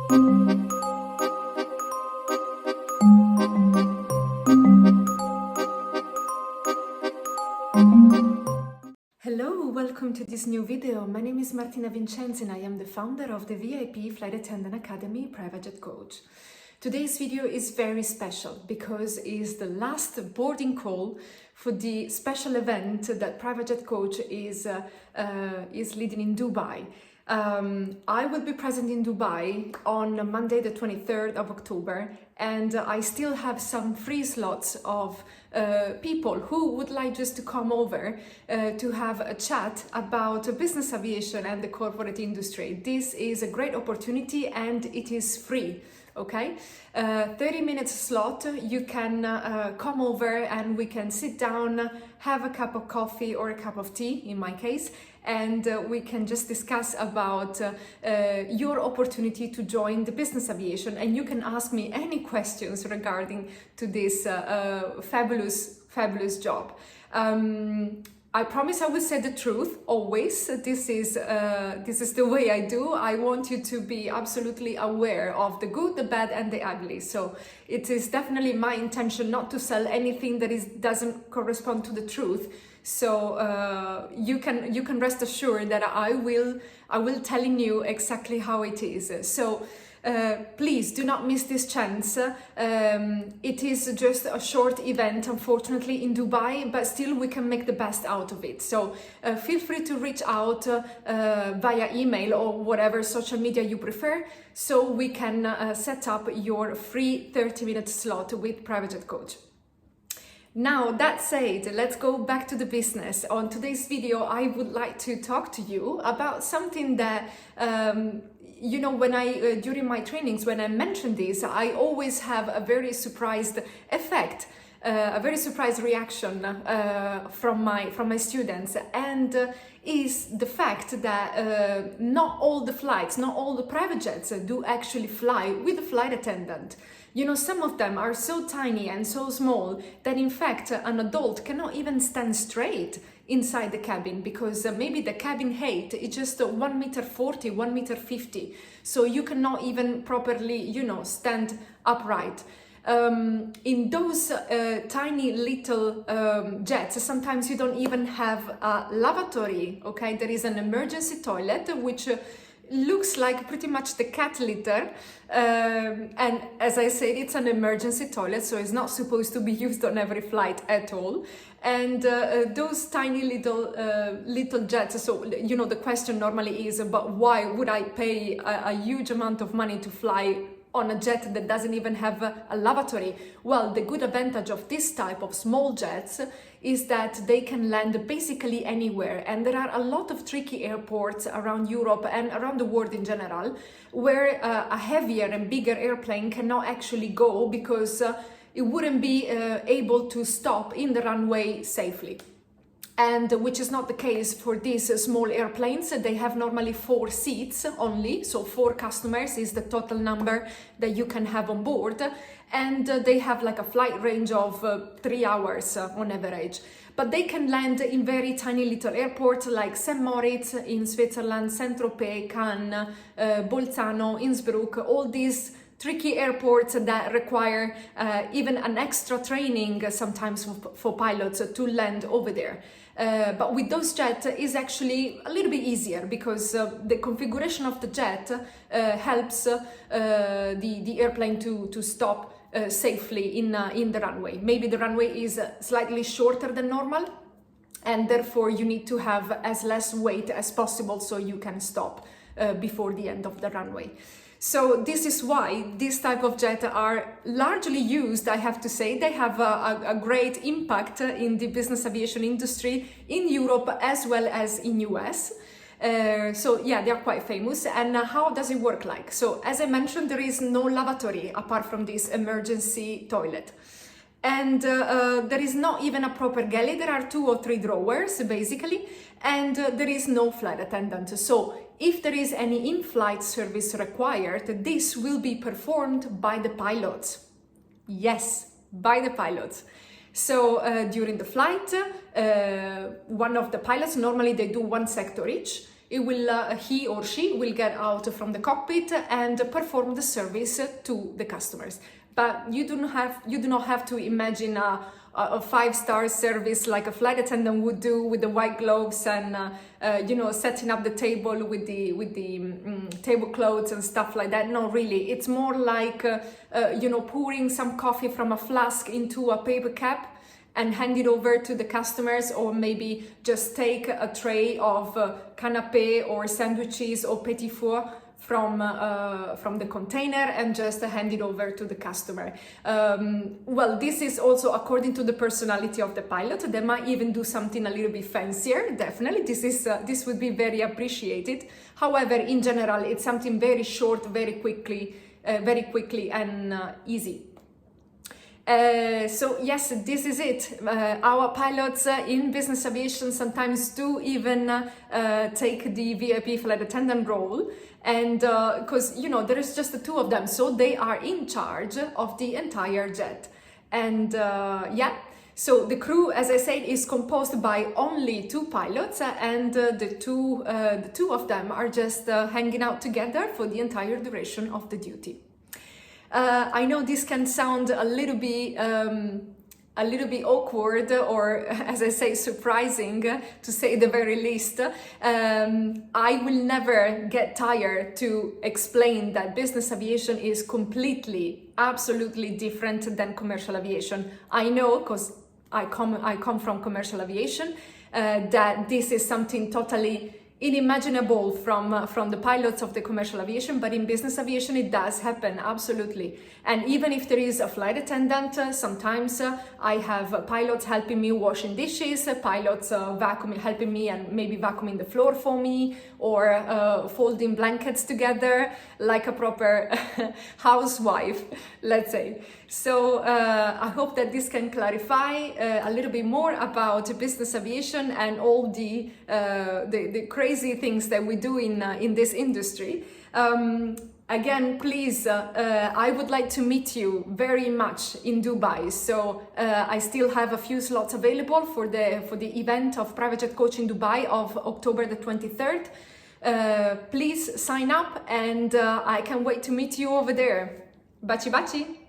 Hello, welcome to this new video. My name is Martina Vincenzi and I am the founder of the VIP Flight Attendant Academy Private Jet Coach. Today's video is very special because it's the last boarding call for the special event that Private Jet Coach is leading in Dubai. I will be present in Dubai on Monday the 23rd of October, and I still have some free slots of people who would like just to come over to have a chat about business aviation and the corporate industry. This is a great opportunity and it is free. Okay, 30 minutes slot, you can come over and we can sit down, have a cup of coffee or a cup of tea in my case, and we can just discuss about your opportunity to join the business aviation, and you can ask me any questions regarding to this fabulous job. I promise I will say the truth always. This is the way I do. I want you to be absolutely aware of the good, the bad, and the ugly. So it is definitely my intention not to sell anything that doesn't correspond to the truth. So you can rest assured that I will telling you exactly how it is. So. Please do not miss this chance. It is just a short event, unfortunately, in Dubai, but still we can make the best out of it. So feel free to reach out via email or whatever social media you prefer, so we can set up your free 30-minute slot with Private Jet Coach. Now, that said, let's go back to the business. On today's video, I would like to talk to you about something that you know, when I during my trainings, when I mention this, I always have a very surprised effect, a very surprised reaction from my students, and is the fact that not all the flights, not all the private jets do actually fly with a flight attendant. You know, some of them are so tiny and so small that in fact an adult cannot even stand straight inside the cabin, because maybe the cabin height is just 1.40 m, 1.50 m, so you cannot even properly, you know, stand upright. In those tiny little jets, sometimes you don't even have a lavatory. Okay, there is an emergency toilet which looks like pretty much the cat litter, and as I said, it's an emergency toilet, so it's not supposed to be used on every flight at all. And those tiny little jets, so you know, the question normally is, but why would I pay a huge amount of money to fly on a jet that doesn't even have a lavatory? Well, the good advantage of this type of small jets is that they can land basically anywhere, and there are a lot of tricky airports around Europe and around the world in general where a heavier and bigger airplane cannot actually go because it wouldn't be able to stop in the runway safely. And which is not the case for these small airplanes. They have normally 4 seats only, so 4 customers is the total number that you can have on board, and they have like a flight range of 3 hours on average. But they can land in very tiny little airports like St. Moritz in Switzerland, Saint-Tropez, Cannes, Bolzano, Innsbruck, all these tricky airports that require even an extra training sometimes for pilots to land over there. But with those jets is actually a little bit easier because the configuration of the jet helps the airplane to stop safely in the runway. Maybe the runway is slightly shorter than normal, and therefore you need to have as less weight as possible so you can stop before the end of the runway. So this is why this type of jet are largely used, I have to say. They have a great impact in the business aviation industry in Europe as well as in US. So yeah, they are quite famous. And how does it work like? So as I mentioned, there is no lavatory apart from this emergency toilet. And there is not even a proper galley. There are 2 or 3 drawers basically, and there is no flight attendant. So if there is any in-flight service required, this will be performed by the pilots. Yes, by the pilots. So during the flight, one of the pilots, normally they do 1 sector each, he or she will get out from the cockpit and perform the service to the customers. But you do not have to imagine a 5-star service like a flight attendant would do with the white gloves and setting up the table with the tablecloths and stuff like that. No, really, it's more like pouring some coffee from a flask into a paper cup and hand it over to the customers, or maybe just take a tray of canapé or sandwiches or petit four from the container and just hand it over to the customer. Well, this is also according to the personality of the pilot. They might even do something a little bit fancier. Definitely, this would be very appreciated. However, in general, it's something very short, very quickly and easy. So yes, this is it. Our pilots in business aviation sometimes do even take the VIP flight attendant role, and because there is just the 2 of them, so they are in charge of the entire jet. And so the crew, as I said, is composed by only 2 pilots, and the two of them are just hanging out together for the entire duration of the duty. I know this can sound a little bit awkward, or as I say, surprising, to say the very least. I will never get tired to explain that business aviation is completely, absolutely different than commercial aviation. I know, because I come from commercial aviation, that this is something totally unimaginable from the pilots of the commercial aviation, but in business aviation it does happen, absolutely. And even if there is a flight attendant, sometimes I have pilots helping me washing dishes, pilots helping me and maybe vacuuming the floor for me, or folding blankets together like a proper housewife, let's say. So I hope that this can clarify a little bit more about business aviation and all the crazy things that we do in this industry. Again, please, I would like to meet you very much in Dubai. So I still have a few slots available for the event of Private Jet Coach in Dubai of October the 23rd. Please sign up, and I can't wait to meet you over there. Baci baci!